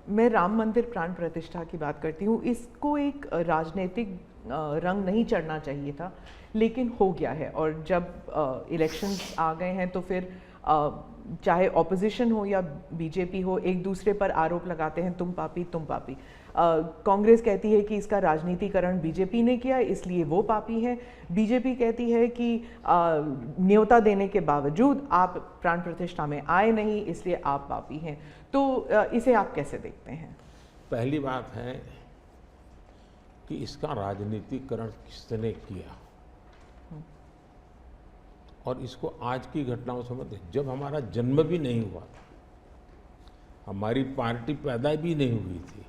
मैं राम मंदिर प्राण प्रतिष्ठा की बात करती हूँ। इसको एक राजनीतिक रंग नहीं चढ़ना चाहिए था, लेकिन हो गया है। और जब इलेक्शंस आ गए हैं तो फिर चाहे ऑपोजिशन हो या बीजेपी हो, एक दूसरे पर आरोप लगाते हैं, तुम पापी तुम पापी। कांग्रेस कहती है कि इसका राजनीतिकरण बीजेपी ने किया इसलिए वो पापी है। बीजेपी कहती है कि न्योता देने के बावजूद आप प्राण प्रतिष्ठा में आए नहीं इसलिए आप पापी हैं। तो इसे आप कैसे देखते हैं? पहली बात है कि इसका राजनीतिकरण किसने किया, और इसको आज की घटनाओं से मत। जब हमारा जन्म भी नहीं हुआ था, हमारी पार्टी पैदा भी नहीं हुई थी,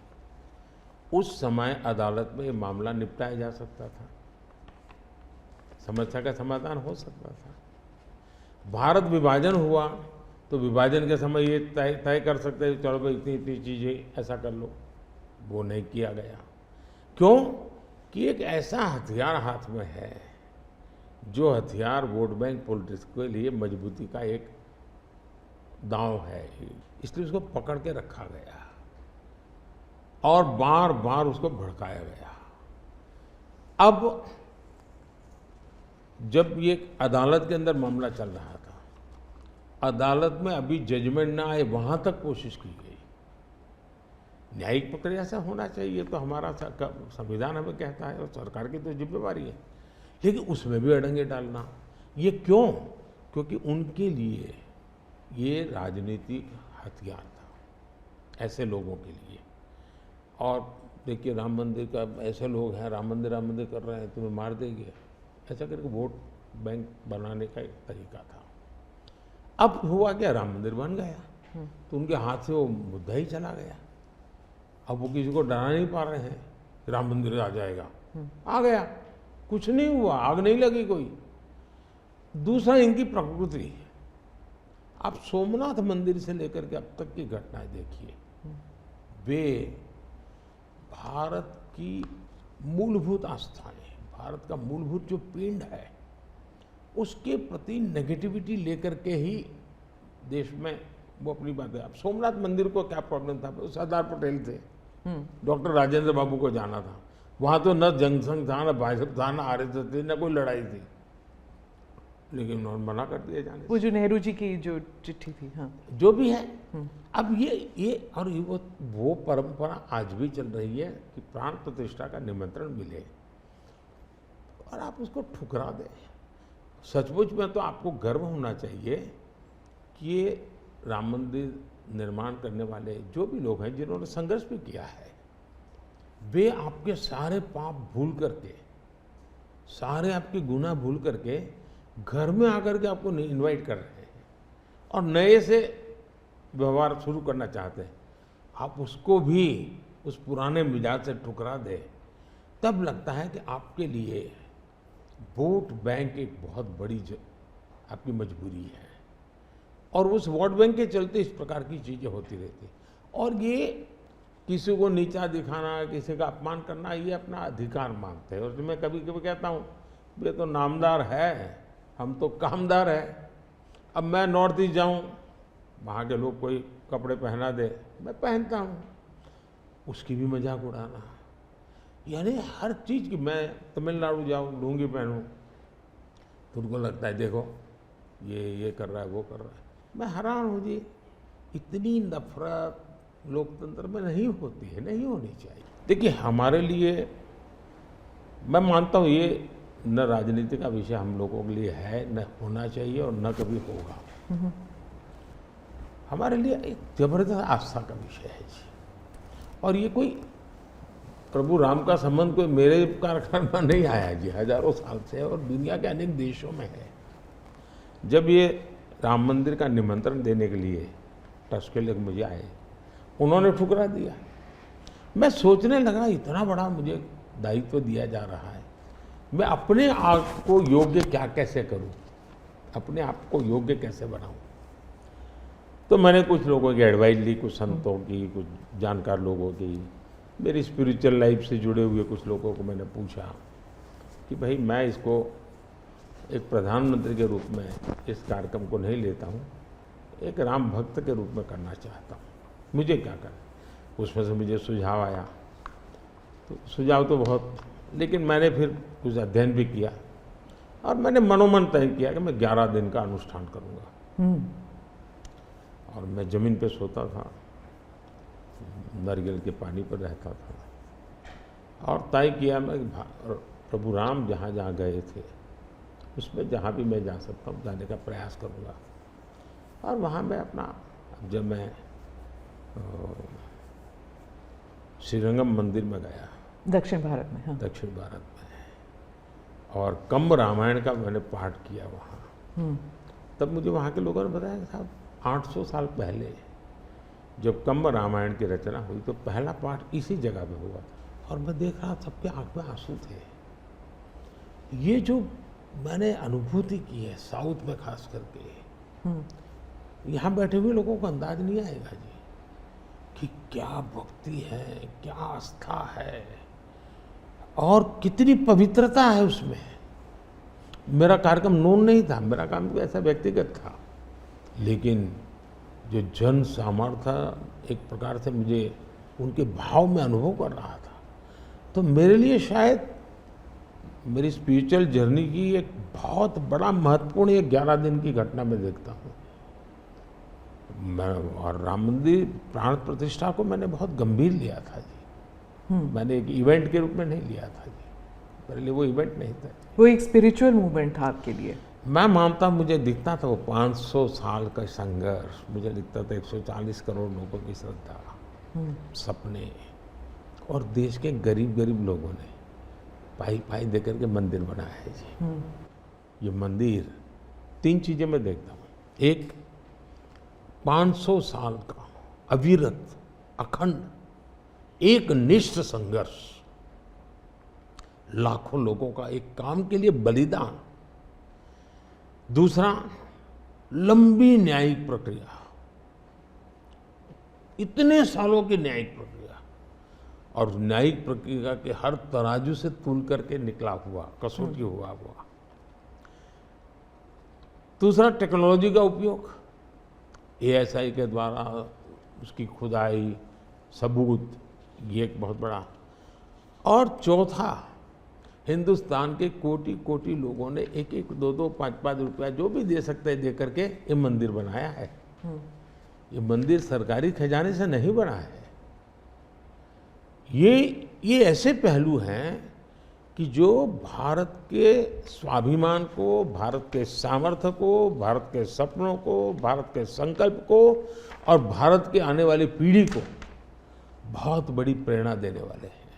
उस समय अदालत में ये मामला निपटाया जा सकता था, समस्या का समाधान हो सकता था। भारत विभाजन हुआ तो विभाजन के समय ये तय कर सकते हैं चलो भाई इतनी इतनी चीज़ें ऐसा कर लो, वो नहीं किया गया। क्यों? कि एक ऐसा हथियार हाथ में है जो हथियार वोट बैंक पॉलिटिक्स के लिए मजबूती का एक दांव है, इसलिए उसको पकड़ के रखा गया और बार बार उसको भड़काया गया। अब जब ये अदालत के अंदर मामला चल रहा था, अदालत में अभी जजमेंट ना आए वहां तक कोशिश की गई। न्यायिक प्रक्रिया से होना चाहिए तो हमारा संविधान हमें कहता है और सरकार की तो जिम्मेवारी है, लेकिन उसमें भी अड़ंगे डालना, ये क्यों? क्योंकि उनके लिए ये राजनीतिक हथियार था, ऐसे लोगों के लिए। और देखिए राम मंदिर का, ऐसे लोग हैं राम मंदिर कर रहे हैं, तुम्हें मार देंगे, ऐसा करके वोट बैंक बनाने का एक तरीका था। अब हुआ क्या, राम मंदिर बन गया तो उनके हाथ से वो मुद्दा ही चला गया। अब वो किसी को डरा नहीं पा रहे हैं, राम मंदिर आ जाएगा, आ गया, कुछ नहीं हुआ, आग नहीं लगी कोई। दूसरा इनकी प्रकृति, आप सोमनाथ मंदिर से लेकर के अब तक की घटनाएं देखिए, वे भारत की मूलभूत आस्थाएं, भारत का मूलभूत जो पिंड है उसके प्रति नेगेटिविटी लेकर के ही देश में वो अपनी बात है। अब सोमनाथ मंदिर को क्या प्रॉब्लम था, सरदार पटेल थे, डॉक्टर राजेंद्र बाबू को जाना था, वहां तो न जनसंघ था, न भाजपा था, न आरएसएस थी, न कोई लड़ाई थी, लेकिन उन्होंने मना कर दिया जाने। वो जो नेहरू जी की जो चिट्ठी थी, हाँ, जो भी है। अब ये और वो परंपरा आज भी चल रही है कि प्राण प्रतिष्ठा का निमंत्रण मिले और आप उसको ठुकरा दें। सचमुच में तो आपको गर्व होना चाहिए कि ये राम मंदिर निर्माण करने वाले जो भी लोग हैं जिन्होंने संघर्ष भी किया है, वे आपके सारे पाप भूल करके, सारे आपके गुनाह भूल करके घर में आकर के आपको इनवाइट कर रहे हैं और नए से व्यवहार शुरू करना चाहते हैं। आप उसको भी उस पुराने मिजाज से ठुकरा दे, तब लगता है कि आपके लिए वोट बैंक एक बहुत बड़ी आपकी मजबूरी है, और उस वोट बैंक के चलते इस प्रकार की चीज़ें होती रहती। और ये किसी को नीचा दिखाना, किसी का अपमान करना, ये अपना अधिकार मानते हैं। और मैं कभी कभी कहता हूँ ये तो नामदार है, हम तो कामदार है। अब मैं नॉर्थ ईस्ट जाऊँ, वहाँ के लोग कोई कपड़े पहना दे, मैं पहनता हूँ, उसकी भी मजाक उड़ाना, यानी हर चीज़ की। मैं तमिलनाडु जाऊँ, लुंगी पहनूँ, तो उनको लगता है देखो ये कर रहा है, वो कर रहा है। मैं हैरान हूँ जी, इतनी नफरत लोकतंत्र में नहीं होती है, नहीं होनी चाहिए। देखिए हमारे लिए, मैं मानता हूँ ये न राजनीति का विषय हम लोगों के लिए है, न होना चाहिए और न कभी होगा। हमारे लिए एक जबरदस्त आस्था का विषय है जी। और ये कोई प्रभु राम का संबंध कोई मेरे कारखाने में नहीं आया जी, हजारों साल से, और दुनिया के अनेक देशों में है। जब ये राम मंदिर का निमंत्रण देने के लिए ट्रस्ट के लोग मुझे आए, उन्होंने ठुकरा दिया। मैं सोचने लगा इतना बड़ा मुझे दायित्व दिया जा रहा है, मैं अपने आप को योग्य क्या कैसे करूं, अपने आप को योग्य कैसे बनाऊं। तो मैंने कुछ लोगों की एडवाइस ली, कुछ संतों की, कुछ जानकार लोगों की, मेरी स्पिरिचुअल लाइफ से जुड़े हुए कुछ लोगों को मैंने पूछा कि भाई मैं इसको एक प्रधानमंत्री के रूप में इस कार्यक्रम को नहीं लेता हूँ, एक राम भक्त के रूप में करना चाहता हूँ, मुझे क्या करना। उसमें से मुझे सुझाव आया, तो सुझाव तो बहुत, लेकिन मैंने फिर कुछ अध्ययन भी किया और मैंने मनोमन तय किया कि मैं 11 दिन का अनुष्ठान करूँगा। और मैं ज़मीन पे सोता था, नारियल के पानी पर रहता था और तय किया मैं प्रभु राम जहाँ जहाँ गए थे उसमें जहाँ भी मैं जा सकता हूँ जाने का प्रयास करूँगा। और वहाँ मैं अपना, जब मैं श्रीरंगम मंदिर में गया, दक्षिण भारत में, हाँ। दक्षिण भारत में, और कम्ब रामायण का मैंने पाठ किया वहाँ, तब मुझे वहाँ के लोगों ने बताया कि साहब 800 साल पहले जब कम्ब रामायण की रचना हुई तो पहला पाठ इसी जगह पे हुआ। और मैं देख रहा, सबके आंख में आंसू थे। ये जो मैंने अनुभूति की है साउथ में खास करके, यहाँ बैठे हुए लोगों को अंदाज नहीं आएगा जी कि क्या भक्ति है, क्या आस्था है और कितनी पवित्रता है उसमें। मेरा कार्यक्रम नोन नहीं था, मेरा काम भी ऐसा व्यक्तिगत था, लेकिन जो जन सामर्थ्य एक प्रकार से मुझे उनके भाव में अनुभव कर रहा था, तो मेरे लिए शायद मेरी स्पिरिचुअल जर्नी की एक बहुत बड़ा महत्वपूर्ण एक 11 दिन की घटना मैं देखता हूँ। मैं और राम मंदिर प्राण प्रतिष्ठा को मैंने बहुत गंभीर लिया था जी। मैंने एक इवेंट के रूप में नहीं लिया था जी, मेरे लिए वो इवेंट नहीं था। वो एक स्पिरिचुअल मूवमेंट था आपके लिए? मैं मानता, मुझे दिखता था वो 500 साल का संघर्ष, मुझे दिखता था 140 करोड़ लोगों की श्रद्धा, सपने, और देश के गरीब गरीब लोगों ने पाई पाई देकर के मंदिर बनाया है जी। ये मंदिर 3 चीज़ें मैं देखता हूँ। एक, 500 साल का अविरत अखंड एक निष्ठ संघर्ष, लाखों लोगों का एक काम के लिए बलिदान। दूसरा, लंबी न्यायिक प्रक्रिया, इतने सालों की न्यायिक प्रक्रिया, और न्यायिक प्रक्रिया के हर तराजू से तूल करके निकला हुआ, कसौटी हुआ। दूसरा, टेक्नोलॉजी का उपयोग, ASI के द्वारा उसकी खुदाई, सबूत, ये एक बहुत बड़ा। और चौथा, हिंदुस्तान के कोटि कोटि लोगों ने 1-1, 2-2, 5-5 रुपया जो भी दे सकते हैं दे करके ये मंदिर बनाया है। ये मंदिर सरकारी खजाने से नहीं बना है। ये ऐसे पहलू हैं कि जो भारत के स्वाभिमान को, भारत के सामर्थ्य को, भारत के सपनों को, भारत के संकल्प को और भारत के आने वाली पीढ़ी को बहुत बड़ी प्रेरणा देने वाले हैं।